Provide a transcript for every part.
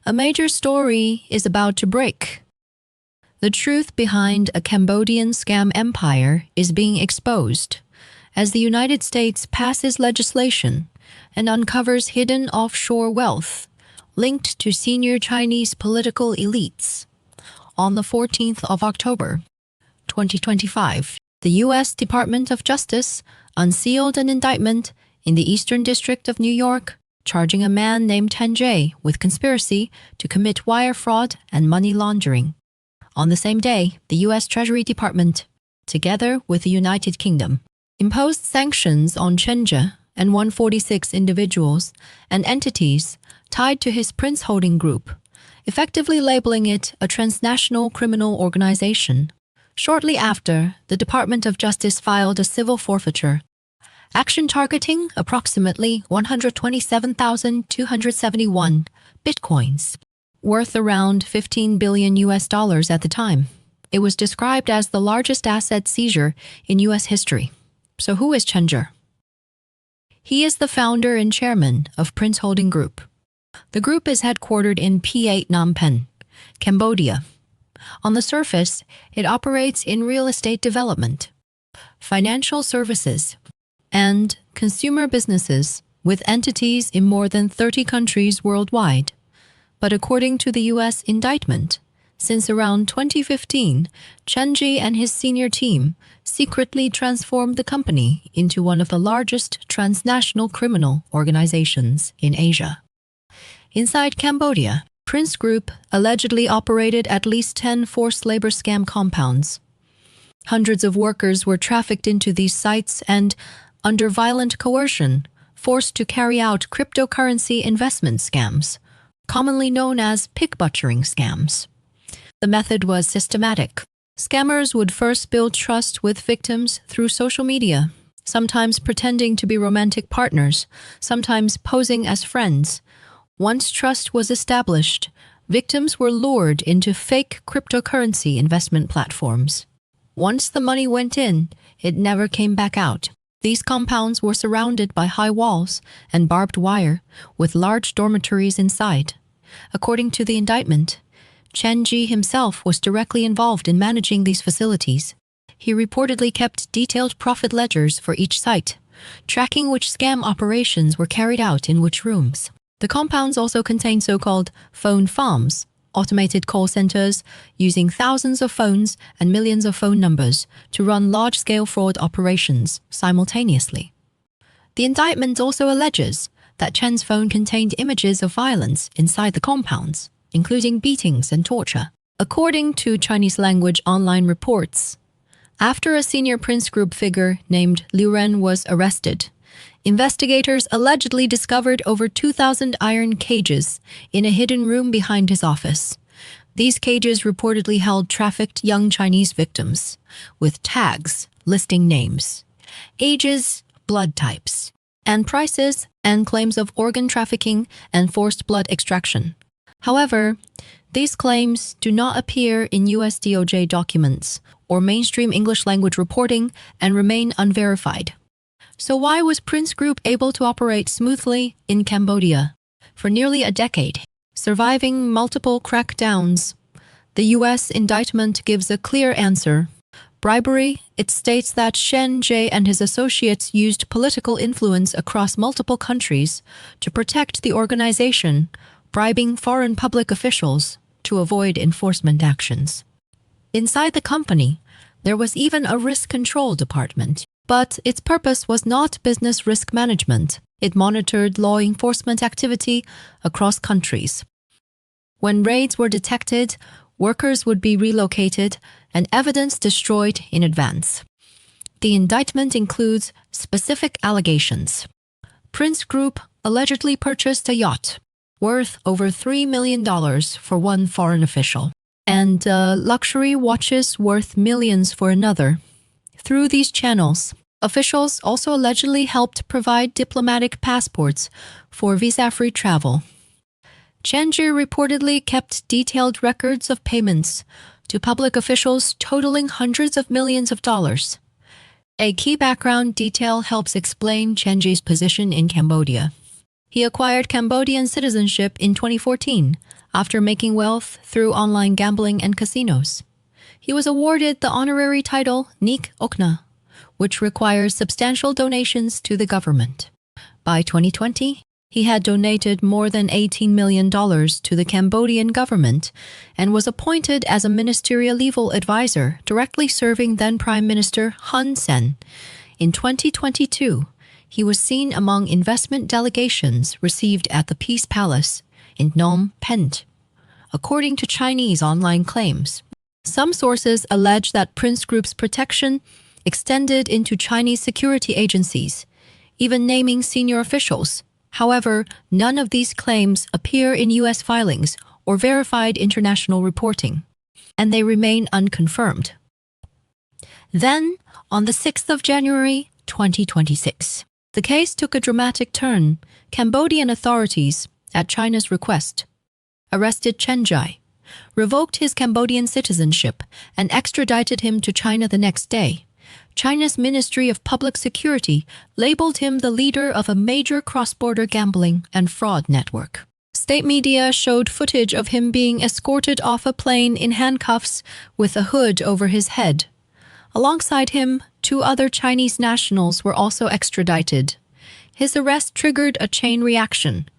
A major story is about to break. The truth behind a Cambodian scam empire is being exposed as the United States passes legislation and uncovers hidden offshore wealth linked to senior Chinese political elites. On the 14th of October, 2025, the U.S. Department of Justice unsealed an indictment in the Eastern District of New York, charging a man named Chen Jie with conspiracy to commit wire fraud and money laundering. On the same day, the U.S. Treasury Department, together with the United Kingdom, imposed sanctions on Chen Jie and 146 individuals and entities tied to his Prince Holding Group, effectively labeling it a transnational criminal organization. Shortly after, the Department of Justice filed a civil forfeiture action targeting approximately 127,271 bitcoins, worth around $15 billion at the time. It was described as the largest asset seizure in U.S. history. So who is Chen Jie? He is the founder and chairman of Prince Holding Group. The group is headquartered in P8 Phnom Penh, Cambodia. On the surface, it operates in real estate development, financial services, and consumer businesses with entities in more than 30 countries worldwide. But according to the U.S. indictment, since around 2015, Chen Jie and his senior team secretly transformed the company into one of the largest transnational criminal organizations in Asia. Inside Cambodia, Prince Group allegedly operated at least 10 forced labor scam compounds. Hundreds of workers were trafficked into these sites and, under violent coercion, forced to carry out cryptocurrency investment scams, commonly known as pig butchering scams. The method was systematic. Scammers would first build trust with victims through social media, sometimes pretending to be romantic partners, sometimes posing as friends. Once trust was established, victims were lured into fake cryptocurrency investment platforms. Once the money went in, it never came back out. These compounds were surrounded by high walls and barbed wire, with large dormitories inside. According to the indictment, Chen Jie himself was directly involved in managing these facilities. He reportedly kept detailed profit ledgers for each site, tracking which scam operations were carried out in which rooms. The compounds also contain so-called phone farms, automated call centers using thousands of phones and millions of phone numbers to run large-scale fraud operations simultaneously. The indictment also alleges that Chen's phone contained images of violence inside the compounds, including beatings and torture. According to Chinese-language online reports, after a senior Prince Group figure named Liu Ren was arrested, investigators allegedly discovered over 2,000 iron cages in a hidden room behind his office. These cages reportedly held trafficked young Chinese victims, with tags listing names, ages, blood types, and prices, and claims of organ trafficking and forced blood extraction. However, these claims do not appear in US DOJ documents or mainstream English-language reporting and remain unverified. So why was Prince Group able to operate smoothly in Cambodia for nearly a decade, surviving multiple crackdowns? The U.S. indictment gives a clear answer. Bribery. It states that Chen Jie and his associates used political influence across multiple countries to protect the organization, bribing foreign public officials to avoid enforcement actions. Inside the company, there was even a risk control department. But its purpose was not business risk management. It monitored law enforcement activity across countries. When raids were detected, workers would be relocated and evidence destroyed in advance. The indictment includes specific allegations. Prince Group allegedly purchased a yacht worth over $3 million for one foreign official, and luxury watches worth millions for another. Through these channels, officials also allegedly helped provide diplomatic passports for visa-free travel. Chen Jie reportedly kept detailed records of payments to public officials totaling hundreds of millions of dollars. A key background detail helps explain Chen Jie's position in Cambodia. He acquired Cambodian citizenship in 2014 after making wealth through online gambling and casinos. He was awarded the honorary title Nik Okna, which requires substantial donations to the government. By 2020, he had donated more than $18 million to the Cambodian government and was appointed as a ministerial legal advisor directly serving then Prime Minister Hun Sen. In 2022, he was seen among investment delegations received at the Peace Palace in Phnom Penh, according to Chinese online claims. Some sources allege that Prince Group's protection extended into Chinese security agencies, even naming senior officials. However, none of these claims appear in U.S. filings or verified international reporting, and they remain unconfirmed. Then, on the 6th of January 2026, the case took a dramatic turn. Cambodian authorities, at China's request, arrested Chen Jai, revoked his Cambodian citizenship, and extradited him to China the next day. China's Ministry of Public Security labeled him the leader of a major cross-border gambling and fraud network. State media showed footage of him being escorted off a plane in handcuffs with a hood over his head. Alongside him, 2 other Chinese nationals were also extradited. His arrest triggered a chain reaction.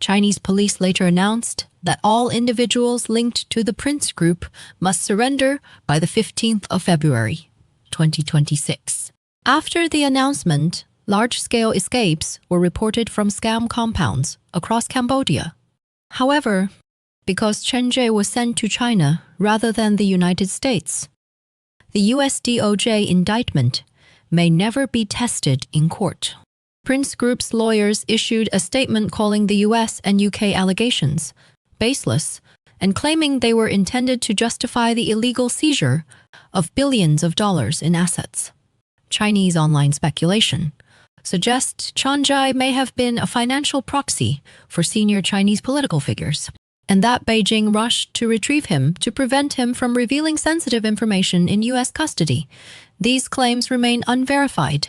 Chinese police later announced that all individuals linked to the Prince Group must surrender by the 15th of February, 2026. After the announcement, large-scale escapes were reported from scam compounds across Cambodia. However, because Chen Jai was sent to China rather than the United States, the US DOJ indictment may never be tested in court. Prince Group's lawyers issued a statement calling the US and UK allegations baseless and claiming they were intended to justify the illegal seizure of billions of dollars in assets. Chinese online speculation suggests Chen Jai may have been a financial proxy for senior Chinese political figures, and that Beijing rushed to retrieve him to prevent him from revealing sensitive information in U.S. custody. These claims remain unverified.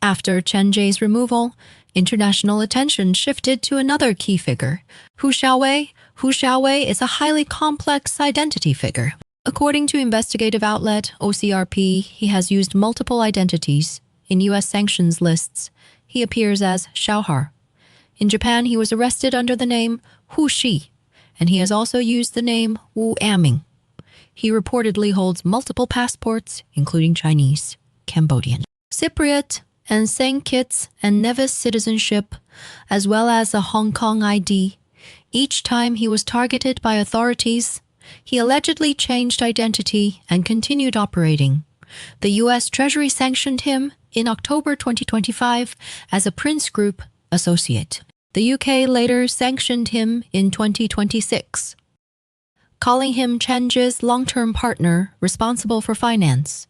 After Chen Jai's removal, international attention shifted to another key figure, Hu Xiaowei. Hu Xiaowei is a highly complex identity figure. According to investigative outlet OCRP, he has used multiple identities. In U.S. sanctions lists, he appears as Xiaohar. In Japan, he was arrested under the name Hu Shi, and he has also used the name Wu Aming. He reportedly holds multiple passports, including Chinese, Cambodian, Cypriot, and St. Kitts and Nevis citizenship, as well as a Hong Kong ID. Each time he was targeted by authorities, he allegedly changed identity and continued operating. The U.S. Treasury sanctioned him in October 2025 as a Prince Group associate. The UK later sanctioned him in 2026, calling him Chen Jai's long-term partner responsible for finance,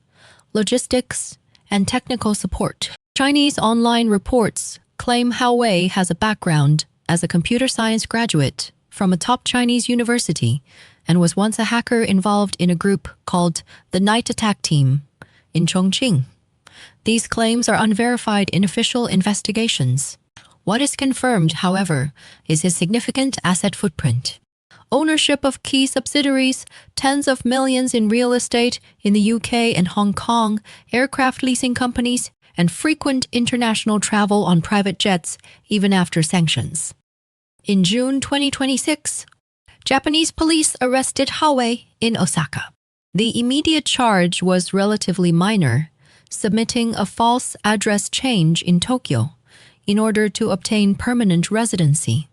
logistics, and technical support. Chinese online reports claim Hao Wei has a background as a computer science graduate from a top Chinese university and was once a hacker involved in a group called the Night Attack Team in Chongqing. These claims are unverified in official investigations. What is confirmed, however, is his significant asset footprint. Ownership of key subsidiaries, tens of millions in real estate in the UK and Hong Kong, aircraft leasing companies, and frequent international travel on private jets even after sanctions. In June 2026, Japanese police arrested Hao Wei in Osaka. The immediate charge was relatively minor, submitting a false address change in Tokyo in order to obtain permanent residency.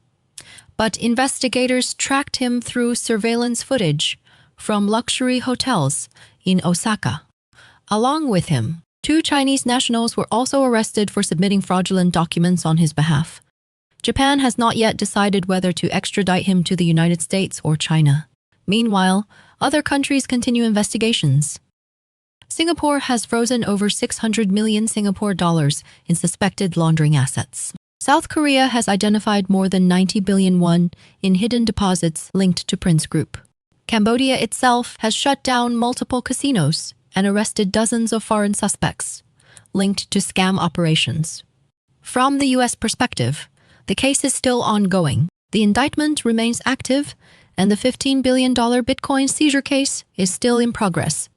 But investigators tracked him through surveillance footage from luxury hotels in Osaka. Along with him, 2 Chinese nationals were also arrested for submitting fraudulent documents on his behalf. Japan has not yet decided whether to extradite him to the United States or China. Meanwhile, other countries continue investigations. Singapore has frozen over 600 million Singapore dollars in suspected laundering assets. South Korea has identified more than 90 billion won in hidden deposits linked to Prince Group. Cambodia itself has shut down multiple casinos and arrested dozens of foreign suspects linked to scam operations. From the U.S. perspective, The case is still ongoing. The indictment remains active, and the $15 billion Bitcoin seizure case is still in progress.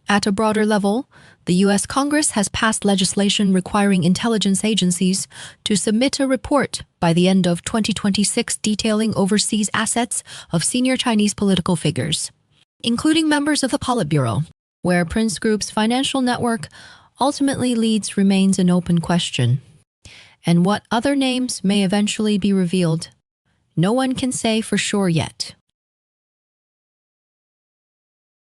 At a broader level, the U.S. Congress has passed legislation requiring intelligence agencies to submit a report by the end of 2026 detailing overseas assets of senior Chinese political figures, including members of the Politburo. Where Prince Group's financial network ultimately leads remains an open question. And what other names may eventually be revealed, no one can say for sure yet.